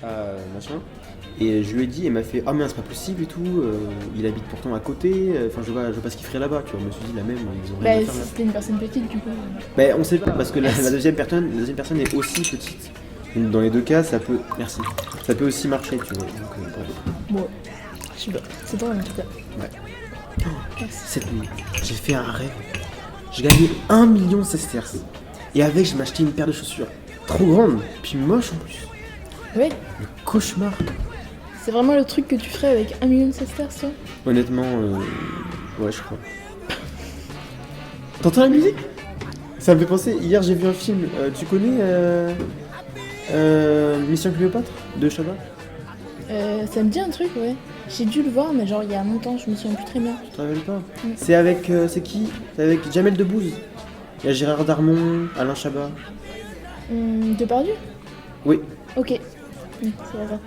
machin. Et je lui ai dit, elle m'a fait ah mais c'est pas possible et tout, il habite pourtant à côté, enfin je vois pas ce qu'il ferait là-bas, tu vois. Je me suis dit la même, ils ont rien à Bah, faire si là. c'était une personne petite, du coup. On sait pas parce que la deuxième personne est aussi petite. Donc dans les deux cas, ça peut, merci, ça peut aussi marcher, tu vois. Donc, bref. Bon, je sais pas. C'est drôle en tout cas. Ouais. Merci. Cette nuit, j'ai fait un rêve. J'ai gagné 1 million de sesterces. Et avec, je m'ai acheté une paire de chaussures trop grande, puis moche en plus. Ouais, Le cauchemar. c'est vraiment le truc que tu ferais avec 1 million de sesterces, toi. Honnêtement, ouais, je crois. T'entends la musique? Ça me fait penser, hier j'ai vu un film, tu connais Mission Cléopâtre de Chabat? Ça me dit un truc, ouais. J'ai dû le voir, mais genre il y a longtemps, je me souviens plus très bien. Tu te rappelles pas? Mm. C'est avec, c'est qui? C'est avec Jamel Debbouze. Il y a Gérard Darmon, Alain Chabat. Depardieu? Oui. Ok. C'est vrai.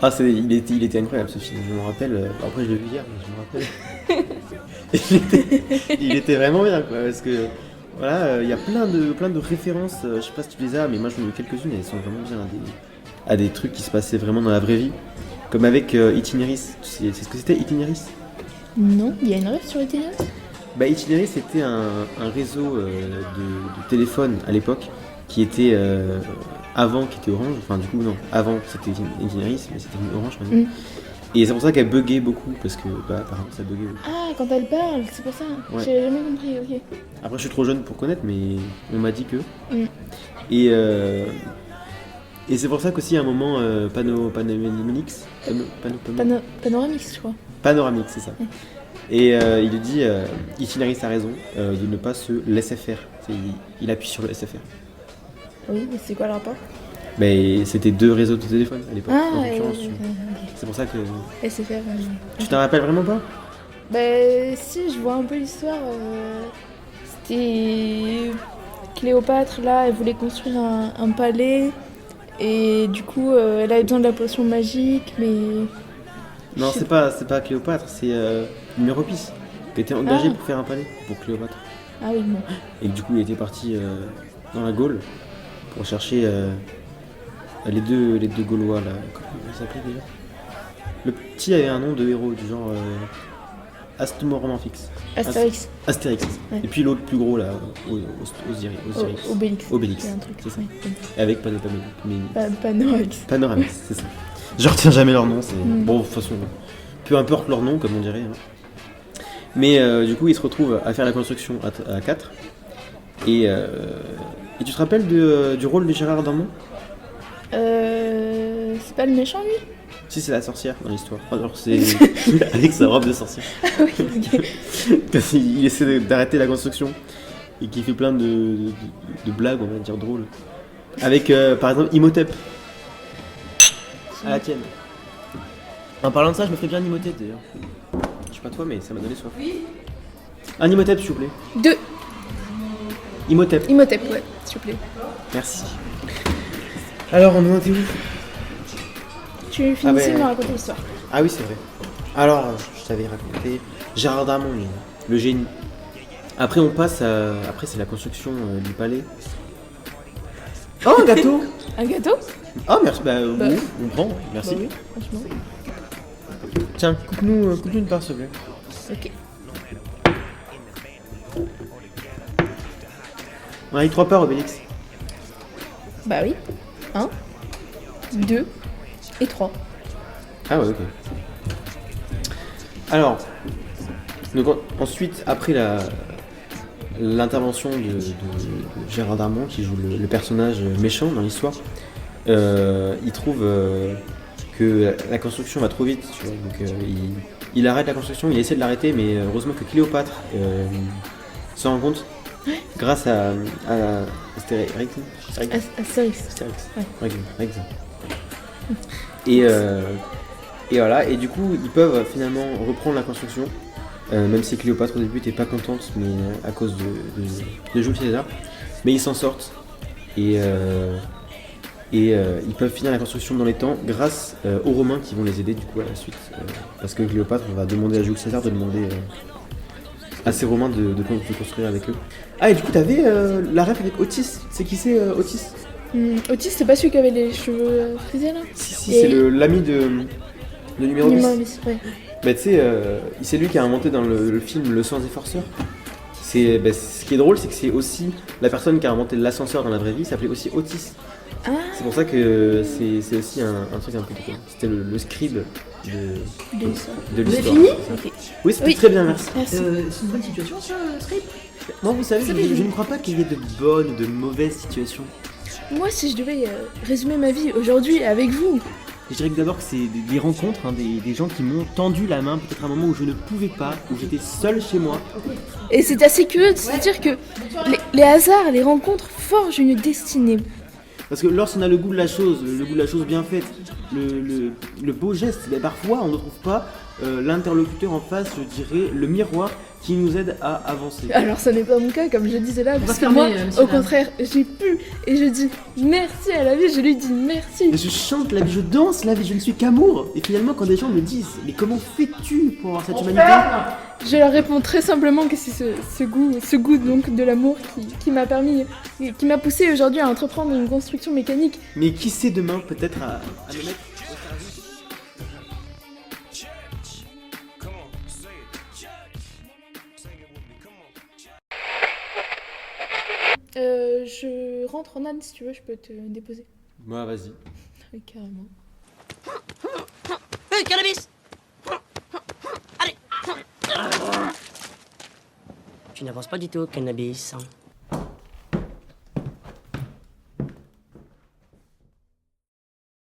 Ah, il était incroyable ce film, je me rappelle. Après, je l'ai vu hier, mais je me rappelle. il était vraiment bien, quoi, parce que voilà, il y a plein de références. Je sais pas si tu les as, mais moi j'en ai eu quelques-unes et elles sont vraiment bien à des trucs qui se passaient vraiment dans la vraie vie. Comme avec Itinéris. Tu sais ce que c'était Itinéris? Non, il y a une rêve sur Itinéris? Bah, Itinéris c'était un réseau de téléphone à l'époque qui était avant, qui était Orange. Enfin, du coup, non, avant c'était Itinéris, mais c'était Orange maintenant. Et c'est pour ça qu'elle buguait beaucoup, parce que apparemment ça buguait beaucoup. Ah, quand elle parle, c'est pour ça. Ouais. J'ai jamais compris, ok. Après, je suis trop jeune pour connaître, mais on m'a dit que. Mm. Et c'est pour ça qu'aussi, à un moment, Panoramix, Panoramix, je crois. Panoramix, c'est ça. Ouais. Et il lui dit, Itinéris a raison, de ne pas se laisser faire. Il appuie sur le SFR. Oui, mais c'est quoi le rapport? Mais c'était 2 réseaux de téléphone à l'époque, Ah, en ouais, concurrence. ok. Tu vois. C'est pour ça que. SFR. Tu t'en rappelles vraiment pas? Bah, si, je vois un peu l'histoire. C'était Cléopâtre, là, elle voulait construire un palais. Et du coup, elle avait besoin de la potion magique, mais. Non, c'est pas Cléopâtre, c'est Numéropis, qui était engagé pour faire un palais pour Cléopâtre. Ah oui, bon. Et que, du coup, il était parti dans la Gaule pour chercher les deux Gaulois là. Comment ils s'appelaient déjà? Le petit avait un nom de héros du genre Astomorphix. Astérix. Astérix. Ouais. Et puis l'autre plus gros là, Osiris. Obélix. Obélix, C'est un truc. c'est ça. Ouais. Et avec Panoramix. Panoramix, c'est ça. Je retiens jamais leur nom, c'est. Bon, de toute façon, peu importe leur nom, comme on dirait. Hein. Mais du coup, ils se retrouvent à faire la construction à 4. Et tu te rappelles du rôle de Gérard Darmon? C'est pas le méchant, lui? Si, c'est la sorcière dans l'histoire. Alors, c'est avec sa robe de sorcière. Ah oui, ok. Quand il essaie d'arrêter la construction et qui fait plein de blagues, on va dire drôles. Avec, par exemple, Imhotep. À la tienne. En parlant de ça, je me ferais bien un Imhotep d'ailleurs. Je sais pas toi, mais ça m'a donné soif. Oui. Un Imhotep, s'il vous plaît. 2. Imhotep. Imhotep, ouais, s'il vous plaît. Merci. Alors, on en était où? Tu finissais de me raconter l'histoire. Ah oui, c'est vrai. Alors, je t'avais raconté Gérard Darmon, le génie. Après, on passe à. Après, c'est la construction du palais. Oh, un gâteau! Un gâteau? Oh, merci. Oui, on prend, merci. Bah oui, franchement. Tiens, coupe-nous une part, s'il te plaît. Ok. On a eu 3 parts, Obélix. Bah oui. 1, 2 et 3. Ah ouais, ok. Alors, donc ensuite, après l'intervention de Gérard Darmon, qui joue le personnage méchant dans l'histoire, il trouve que la construction va trop vite, tu vois, donc il arrête la construction, il essaie de l'arrêter, mais heureusement que Cléopâtre se rend compte, grâce à Astérix. Astérix. Ouais. Et voilà, et du coup, ils peuvent finalement reprendre la construction, même si Cléopâtre au début n'était pas contente, mais à cause de Jules César. Mais ils s'en sortent, et ils peuvent finir la construction dans les temps grâce aux Romains qui vont les aider du coup à la suite. Parce que Cléopâtre va demander à Jules César de demander à ces Romains de construire avec eux. Ah, et du coup, t'avais la ref avec Otis. C'est qui c'est Otis? Otis, c'est pas celui qui avait les cheveux frisés là? Si, Et- c'est l'ami de numéro 10. Ouais. Bah, tu sais, c'est lui qui a inventé dans le film Le Sens des Forceurs. Ce qui est drôle, c'est que c'est aussi la personne qui a inventé l'ascenseur dans la vraie vie, s'appelait aussi Otis. Ah, C'est pour ça que c'est aussi un truc un peu drôle. C'était le scribe de ça. de Vous avez l'histoire. fini Oui, c'était Oui. très bien, merci. Merci. C'est une bonne situation ça, Script. Moi, vous savez, je ne crois pas qu'il y ait de bonnes ou de mauvaises situations. Moi, si je devais résumer ma vie aujourd'hui avec vous, Je dirais que d'abord que c'est des rencontres, hein, des gens qui m'ont tendu la main, peut-être à un moment où je ne pouvais pas, où j'étais seul chez moi. et c'est assez curieux de se dire que les hasards, les rencontres forgent une destinée. Parce que lorsqu'on a le goût de la chose bien faite, le beau geste, ben parfois on ne trouve pas l'interlocuteur en face, je dirais, le miroir qui nous aide à avancer. Alors ça n'est pas mon cas, comme je disais là, parce que fermer, moi, monsieur au Lam. contraire, j'ai pu et je dis merci à la vie, je lui dis merci. Mais je chante la vie, je danse la vie, je ne suis qu'amour. Et finalement, quand des gens me disent, mais comment fais-tu pour avoir cette humanité? Je leur réponds très simplement que c'est ce goût donc de l'amour qui m'a permis, qui m'a poussé aujourd'hui à entreprendre une construction mécanique. Mais qui sait demain peut-être à me mettre au service. Je rentre en âne si tu veux, je peux te déposer. Moi, vas-y. Oui, carrément. Cannabis! Allez! Tu n'avances pas du tout, Cannabis.